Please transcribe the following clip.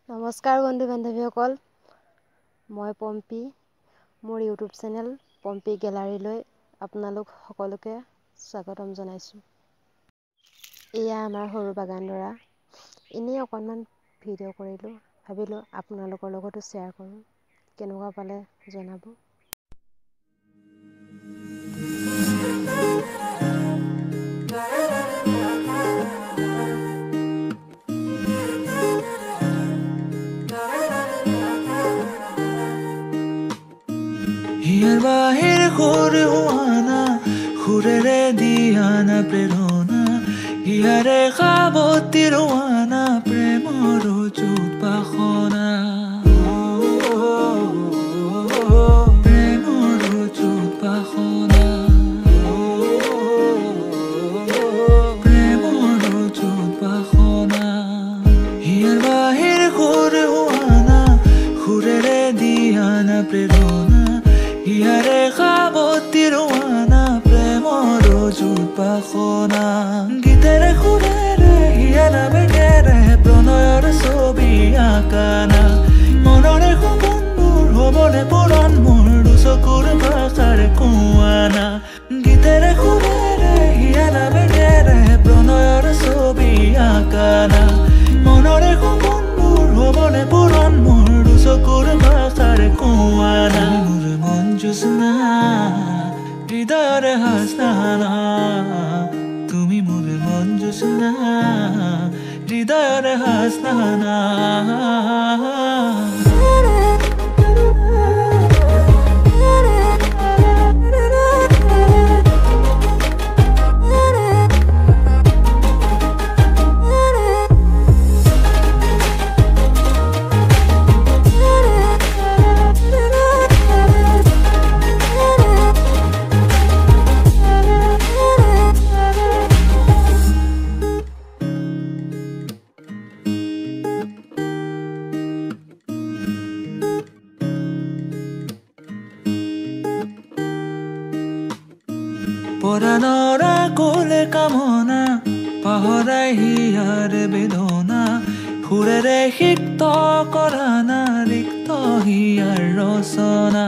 নমস্কাৰ বন্ধু বান্ধৱীসকল, মই পম্পী। মোৰ ইউটিউব চেনেল পম্পী গেলাৰীলৈ আপোনালোক সকলোকে স্বাগতম জনাইছোঁ। এয়া আমাৰ সৰু বাগানডৰা। এনেই অকণমান ভিডিঅ' কৰিলোঁ, ভাবিলোঁ আপোনালোকৰ লগতো শ্বেয়াৰ কৰোঁ। কেনেকুৱা পালে জনাব। হিয়াৰ বাহিৰ সুৰ হোৱানা, সুৰেৰে দিয়ানা প্ৰেৰণা, হিয়াৰে সাৱতি ৰোৱানা প্ৰেমৰ চুপাসনা, প্ৰেমৰ চুপাসনা, প্ৰেমৰ চুপাসনা। হিয়াৰ বাহিৰ সুৰ হোৱানা, সুৰেৰে দিয়ানা প্ৰেৰণা, হিয়াৰে সাৱতি ৰোৱানা প্ৰেমৰ চুপাসনা। গীতেৰে সুৰেৰে হিয়া নামেৰে প্ৰণয়ৰ ছবি আঁকানা, মনৰে সপোনবোৰ হ'বলে পূৰণ মোৰ দুচকুৰ ভাষাৰ কোৱানা। গীতেৰে সুৰেৰে হিয়া নামেৰে প্ৰণয়ৰ ছবি আঁকানা, মনৰে সপোনবোৰ হ'বলে পূৰণ মোৰ দুচকুৰ ভাষাৰ কোৱানা। জোৎস্না হৃদয়ৰে হাসনা, তুমি মোৰ মন জোৎস্না হৃদয়ৰে হাসনা। পৰাণৰ কোলে কামনা, পাহৰাই হিয়াৰ বেদনা, সুৰেৰে সিক্ত কৰানা ৰিক্ত হিয়াৰ ৰচনা।